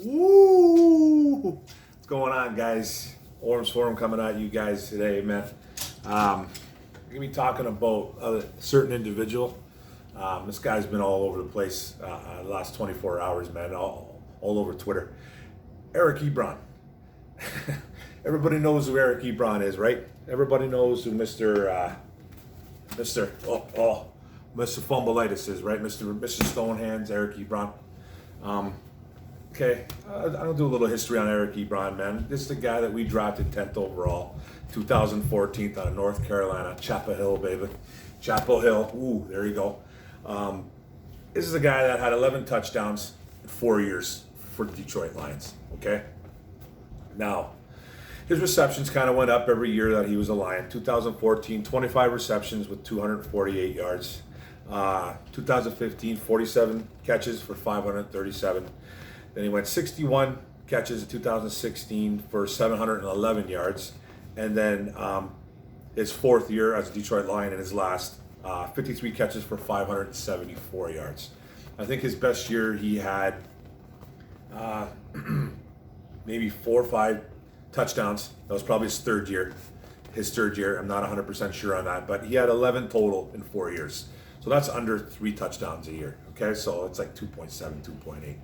Woo! What's going on, guys? Orms Forum coming at you guys today, man. We're gonna be talking about a certain individual. This guy's been all over the place the last 24 hours, man, all over Twitter. Eric Ebron. Everybody knows who Eric Ebron is, right? Everybody knows who Mr. Fumbleitis is, right? Mr. Stonehands, Eric Ebron. Okay, I'll do a little history on Eric Ebron, man. This is the guy that we drafted 10th overall, 2014 out of North Carolina, Chapel Hill, baby. Chapel Hill, ooh, there you go. This is a guy that had 11 touchdowns in 4 years for the Detroit Lions, okay? Now, his receptions kind of went up every year that he was a Lion. 2014, 25 receptions with 248 yards. 2015, 47 catches for 537. Then he went 61 catches in 2016 for 711 yards. And then his fourth year as a Detroit Lion in his last, 53 catches for 574 yards. I think his best year he had maybe 4 or 5 touchdowns. That was probably his third year. I'm not 100% sure on that, but he had 11 total in 4 years. So that's under 3 touchdowns a year. Okay, so it's like 2.7, 2.8.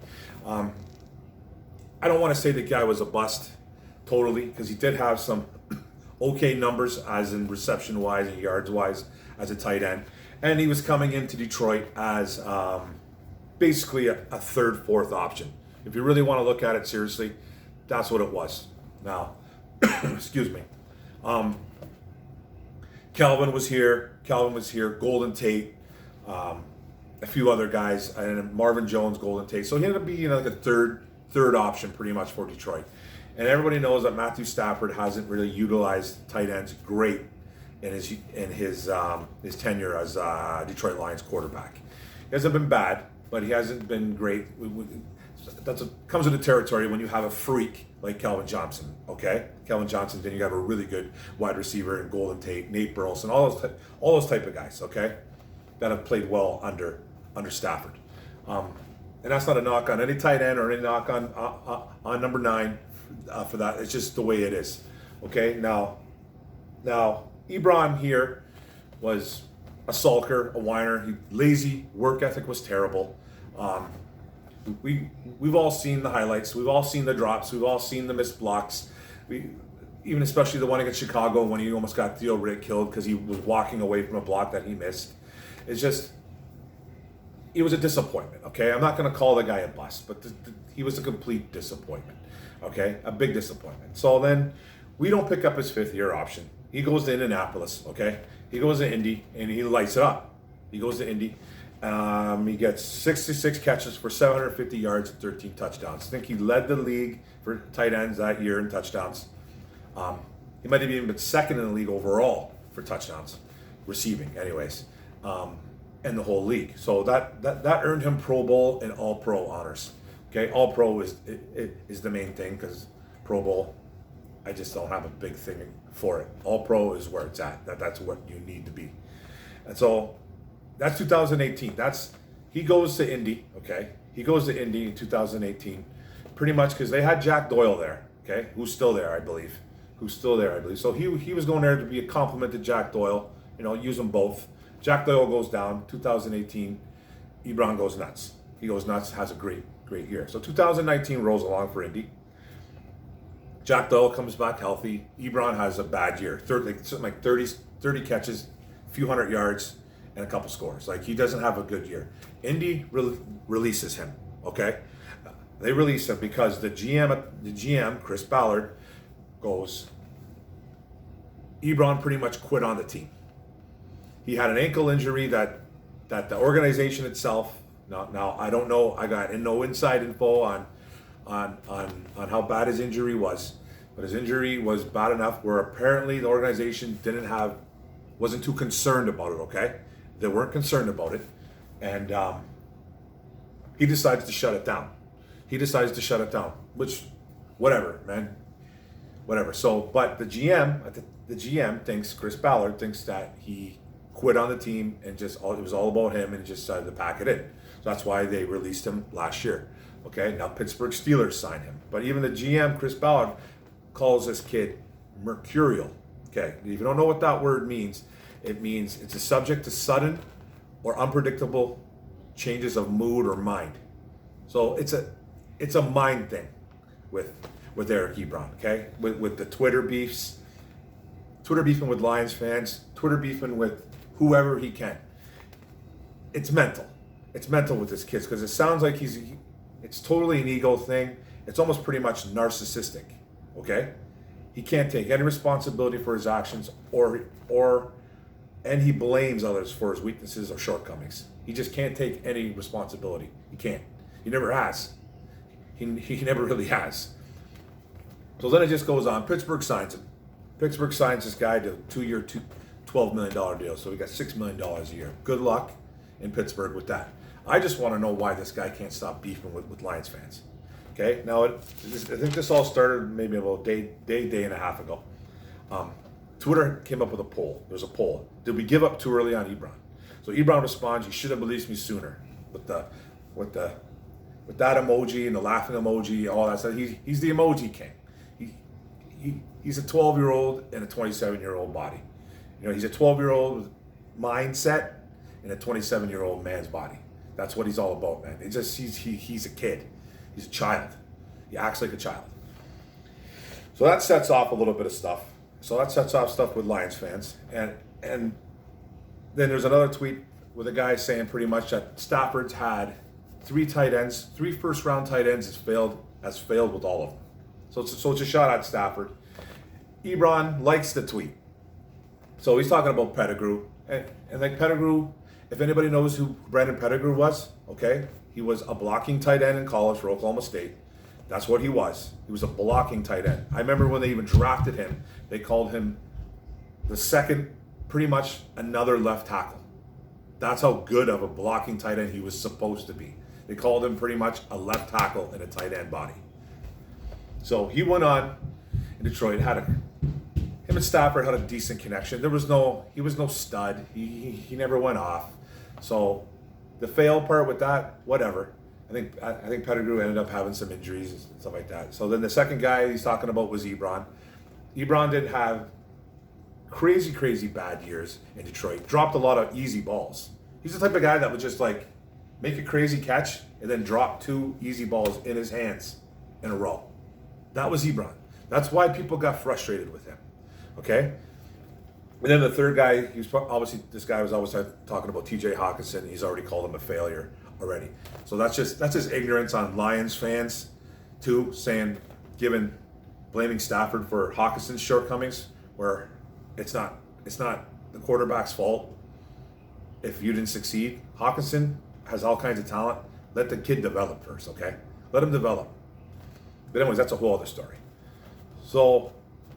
I don't want to say the guy was a bust totally, because he did have some okay numbers as in reception wise and yards wise as a tight end. And he was coming into Detroit as basically a third, fourth option. If you really want to look at it seriously, that's what it was. Now, excuse me. Calvin was here, Golden Tate, a few other guys, and Marvin Jones, Golden Tate. So he ended up being like a third option pretty much for Detroit. And everybody knows that Matthew Stafford hasn't really utilized tight ends great in his tenure as Detroit Lions quarterback. He hasn't been bad, but he hasn't been great. Comes with the territory when you have a freak like Calvin Johnson, okay? Calvin Johnson, then you have a really good wide receiver in Golden Tate, Nate Burleson, all those type of guys, okay, that have played well under Stafford. And that's not a knock on any tight end or any knock on number 9 for that. It's just the way it is, okay? Now, Ebron here was a sulker, a whiner, lazy, work ethic was terrible. We've all seen the highlights. We've all seen the drops. We've all seen the missed blocks. Even especially the one against Chicago when he almost got Theo Riddick killed because he was walking away from a block that he missed. It was a disappointment, okay? I'm not going to call the guy a bust, but he was a complete disappointment, okay? A big disappointment. So then we don't pick up his 5th-year option. He goes to Indianapolis, okay? He goes to Indy, and he lights it up. He goes to Indy. He gets 66 catches for 750 yards and 13 touchdowns. I think he led the league for tight ends that year in touchdowns. He might have even been second in the league overall for touchdowns, receiving anyways, in the whole league. So that earned him Pro Bowl and All-Pro honors. Okay, All-Pro is the main thing because Pro Bowl, I just don't have a big thing for it. All-Pro is where it's at. That's what you need to be. And so that's 2018. He goes to Indy, okay? He goes to Indy in 2018, pretty much because they had Jack Doyle there, okay? Who's still there, I believe. So he was going there to be a compliment to Jack Doyle, use them both. Jack Doyle goes down, 2018, Ebron goes nuts. He goes nuts, has a great year. So 2019 rolls along for Indy. Jack Doyle comes back healthy. Ebron has a bad year, something like 30 catches, a few hundred yards, and a couple scores. Like, he doesn't have a good year. Indy releases him, okay? They release him because the GM, Chris Ballard, goes, Ebron pretty much quit on the team. He had an ankle injury that the organization itself, now I don't know, I got no inside info on how bad his injury was, but his injury was bad enough where apparently the organization wasn't too concerned about it, okay? They weren't concerned about it, and he decides to shut it down. Which, whatever, man, whatever. So, but the GM thinks, Chris Ballard thinks that he quit on the team and it was all about him and just decided to pack it in. So that's why they released him last year. Okay, now Pittsburgh Steelers signed him. But even the GM, Chris Ballard, calls this kid mercurial. Okay, if you don't know what that word means, it means it's a subject to sudden or unpredictable changes of mood or mind. So it's a mind thing with Eric Ebron, okay? With the Twitter beefs, Twitter beefing with Lions fans, Twitter beefing with whoever he can. It's mental. It's mental with this kid because it sounds like it's totally an ego thing. It's almost pretty much narcissistic, okay? He can't take any responsibility for his actions and he blames others for his weaknesses or shortcomings. He just can't take any responsibility. He can't. He never has. He never really has. So then it just goes on. Pittsburgh signs him. Pittsburgh signs this guy to a 2-year, $12 million deal. So we got $6 million a year. Good luck in Pittsburgh with that. I just want to know why this guy can't stop beefing with Lions fans. Okay, now I think this all started maybe about a day and a half ago. Twitter came up with a poll. There's a poll. Did we give up too early on Ebron? So Ebron responds, "You should have released me sooner." With that emoji and the laughing emoji, all that stuff. He's the emoji king. He's a 12-year-old in a 27-year-old body. You know, he's a 12-year-old mindset in a 27-year-old man's body. That's what he's all about, man. It's just he's a kid. He's a child. He acts like a child. So that sets off a little bit of stuff. So that sets off stuff with Lions fans. And then there's another tweet with a guy saying pretty much that Stafford's had 3 first-round tight ends has failed with all of them. So it's a shot at Stafford. Ebron likes the tweet. So he's talking about Pettigrew. And like Pettigrew, if anybody knows who Brandon Pettigrew was, okay, he was a blocking tight end in college for Oklahoma State. That's what he was. He was a blocking tight end. I remember when they even drafted him, they called him the second, pretty much another left tackle. That's how good of a blocking tight end he was supposed to be. They called him pretty much a left tackle in a tight end body. So he went on in Detroit, him and Stafford had a decent connection. He was no stud. He never went off. So the fail part with that, whatever. I think Pettigrew ended up having some injuries and stuff like that. So then the second guy he's talking about was Ebron. Ebron did have crazy bad years in Detroit. Dropped a lot of easy balls. He's the type of guy that would just like make a crazy catch and then drop 2 easy balls in his hands in a row. That was Ebron. That's why people got frustrated with him. Okay? And then the third guy, this guy was always talking about TJ Hawkinson. He's already called him a failure already. So that's just ignorance on Lions fans too, blaming Stafford for Hawkinson's shortcomings, where it's not the quarterback's fault if you didn't succeed. Hawkinson has all kinds of talent. Let the kid develop first, okay? Let him develop. But anyways, that's a whole other story. So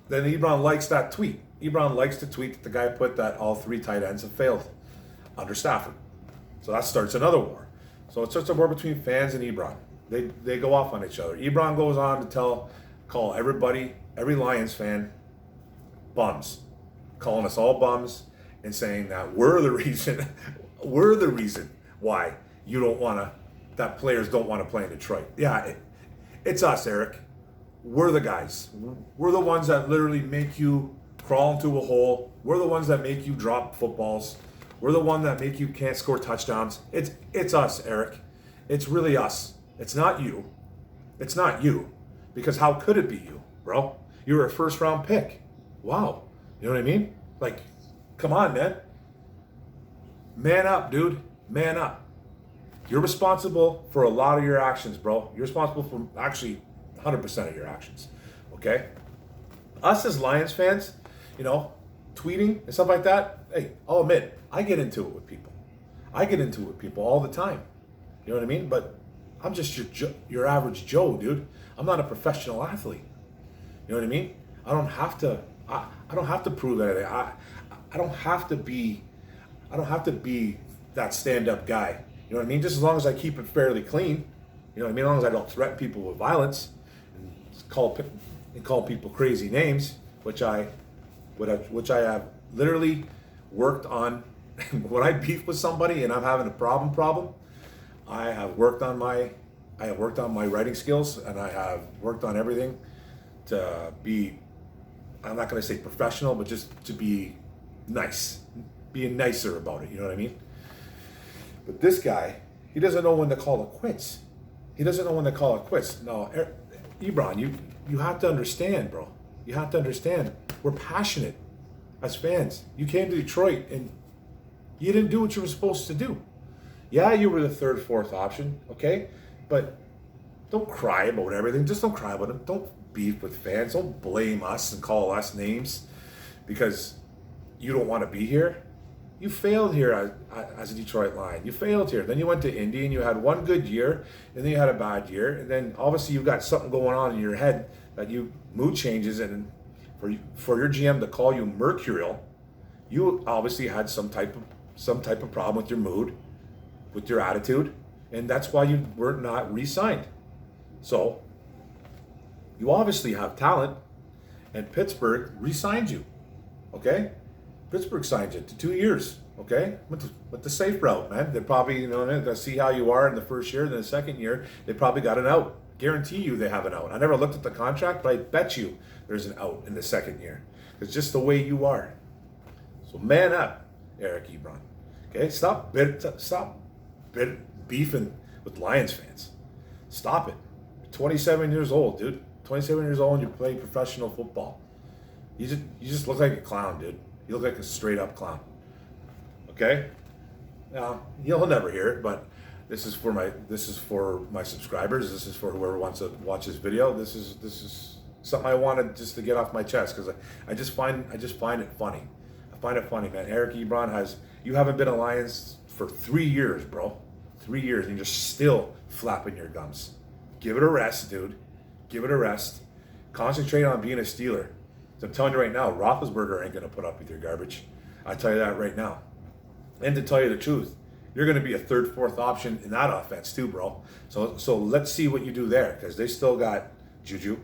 then Ebron likes that tweet. Ebron likes to tweet that the guy put that all 3 tight ends have failed under Stafford. So that starts another war. So it starts a war between fans and Ebron. They go off on each other. Ebron goes on to call everybody, every Lions fan, bums. Calling us all bums and saying that we're the reason why that players don't want to play in Detroit. Yeah, it's us, Eric. We're the guys. We're the ones that literally make you crawl into a hole. We're the ones that make you drop footballs. We're the one that make you can't score touchdowns. It's us, Eric. It's really us. It's not you. It's not you. Because how could it be you, bro? You were a first-round pick. Wow. You know what I mean? Like, come on, man. Man up, dude. Man up. You're responsible for a lot of your actions, bro. You're responsible for actually 100% of your actions. Okay? Us as Lions fans, tweeting and stuff like that, hey, I'll admit, I get into it with people. I get into it with people all the time. You know what I mean? But I'm just your average Joe, dude. I'm not a professional athlete. You know what I mean? I don't have to prove anything. I don't have to be that stand-up guy. You know what I mean? Just as long as I keep it fairly clean. You know what I mean? As long as I don't threaten people with violence and call people crazy names, which I have literally worked on. When I beef with somebody and I'm having a problem, I have worked on my writing skills, and I have worked on everything to be, I'm not going to say professional, but just to be nice, being nicer about it. You know what I mean? But this guy, he doesn't know when to call it quits. He doesn't know when to call it quits. No, Ebron, you have to understand, bro. You have to understand. We're passionate as fans. You came to Detroit and you didn't do what you were supposed to do. Yeah, you were the third, fourth option, okay? But don't cry about everything. Just don't cry about it. Don't beef with fans. Don't blame us and call us names because you don't want to be here. You failed here as a Detroit Lion. You failed here. Then you went to Indy and you had one good year, and then you had a bad year, and then obviously you've got something going on in your head that you mood changes, and for your GM to call you mercurial, you obviously had some type of problem with your mood, with your attitude, and that's why you were not re-signed. So you obviously have talent, and Pittsburgh re-signed you. Okay? Pittsburgh signed you to 2 years, okay? With the safe route, man. They probably, they'll see how you are in the first year. Then the second year, they probably got an out. Guarantee you they have an out. I never looked at the contract, but I bet you there's an out in the second year. It's just the way you are. So man up, Eric Ebron. Okay? Stop beefing with Lions fans. Stop it. You're 27 years old, dude. 27 years old and you play professional football. You just look like a clown, dude. You look like a straight up clown. Okay? Now, you'll never hear it, but this is for my subscribers. This is for whoever wants to watch this video. This is something I wanted just to get off my chest because I just find it funny. I find it funny, man. Eric Ebron you haven't been a Lions for 3 years, bro. 3 years, and you're still flapping your gums. Give it a rest, dude. Give it a rest. Concentrate on being a Steeler. So I'm telling you right now, Roethlisberger ain't going to put up with your garbage. I tell you that right now. And to tell you the truth, you're going to be a third, fourth option in that offense too, bro. So let's see what you do there because they still got Juju.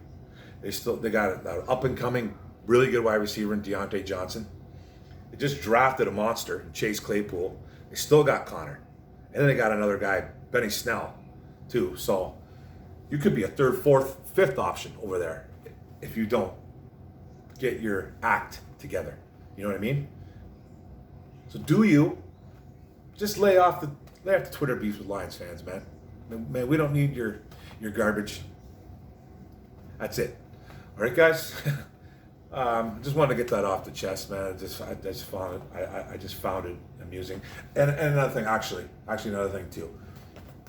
They got an up and coming, really good wide receiver in Deontay Johnson. They just drafted a monster, Chase Claypool. They still got Connor, and then they got another guy, Benny Snell, too. So you could be a third, fourth, fifth option over there if you don't get your act together. You know what I mean? So just lay off the Twitter beefs with Lions fans, man. Man, we don't need your garbage. That's it. All right, guys. Just wanted to get that off the chest, man. I just found it amusing. And another thing, actually another thing too.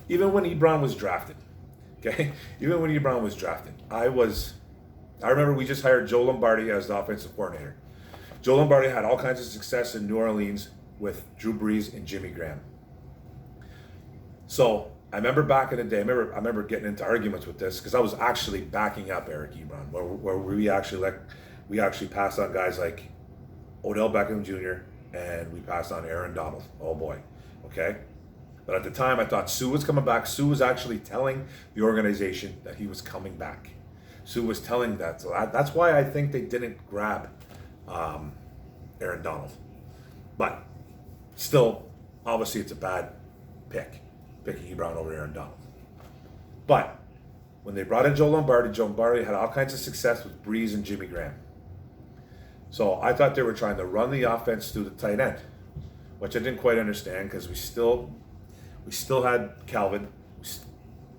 Even when Ebron was drafted, okay. Even when Ebron was drafted, I remember we just hired Joe Lombardi as the offensive coordinator. Joe Lombardi had all kinds of success in New Orleans with Drew Brees and Jimmy Graham. So I remember back in the day, I remember getting into arguments with this because I was actually backing up Eric Ebron, where we actually passed on guys like Odell Beckham Jr. and we passed on Aaron Donald. Oh boy, okay. But at the time, I thought Sue was coming back. Sue was actually telling the organization that he was coming back. Sue was telling that. So that's why I think they didn't grab Aaron Donald. But still, obviously, it's a bad pick, picking Ebron over Aaron Donald. But when they brought in Joe Lombardi had all kinds of success with Brees and Jimmy Graham. So I thought they were trying to run the offense through the tight end, which I didn't quite understand because we still had Calvin.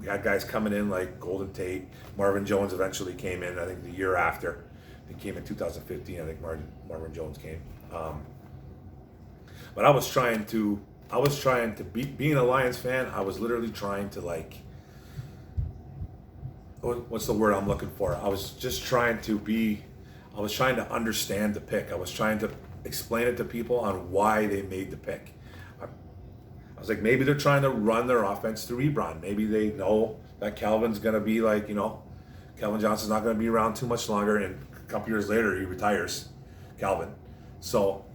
We had guys coming in like Golden Tate. Marvin Jones eventually came in, I think the year after. He came in 2015, I think Marvin Jones came. But I was trying to being a Lions fan, I was literally trying to what's the word I'm looking for? I was trying to understand the pick. I was trying to explain it to people on why they made the pick. I was like, maybe they're trying to run their offense through Ebron. Maybe they know that Calvin's going to be Calvin Johnson's not going to be around too much longer, and a couple years later he retires, Calvin. So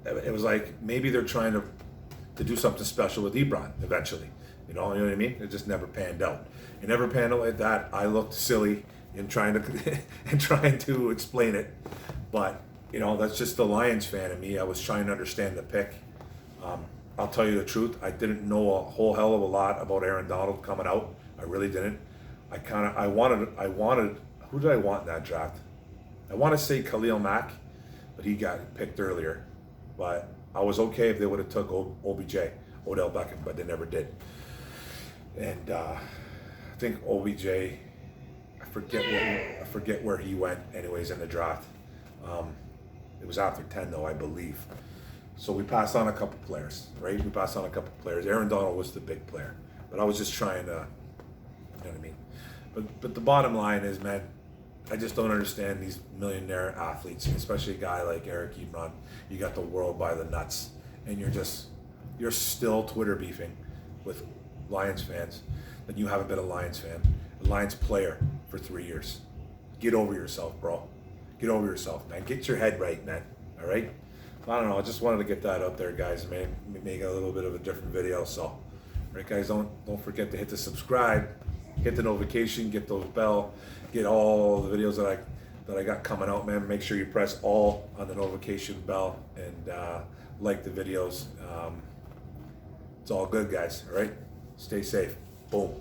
it was like maybe they're trying to do something special with Ebron eventually. You know what I mean? It just never panned out. It never panned out like that. I looked silly in trying to explain it, but that's just the Lions fan in me. I was trying to understand the pick. I'll tell you the truth. I didn't know a whole hell of a lot about Aaron Donald coming out. I really didn't. I wanted. Who did I want in that draft? I want to say Khalil Mack, but he got picked earlier. But I was okay if they would have took OBJ, Odell Beckham, but they never did. And I think OBJ, I forget where he went. Anyways, in the draft, it was after 10 though, I believe. So we passed on a couple players, right? We passed on a couple players. Aaron Donald was the big player, but I was just trying to, you know what I mean. But the bottom line is, man, I just don't understand these millionaire athletes, especially a guy like Eric Ebron. You got the world by the nuts, and you're still Twitter beefing with Lions fans, but you haven't been a Lions fan, a Lions player for 3 years. Get over yourself, bro. Get over yourself, man. Get your head right, man. All right? I don't know. I just wanted to get that out there, guys. Make a little bit of a different video. So, all right, guys, don't forget to hit the subscribe, hit the notification, get those bell, get all the videos that I got coming out, man. Make sure you press all on the notification bell and like the videos. It's all good, guys. All right, stay safe. Boom.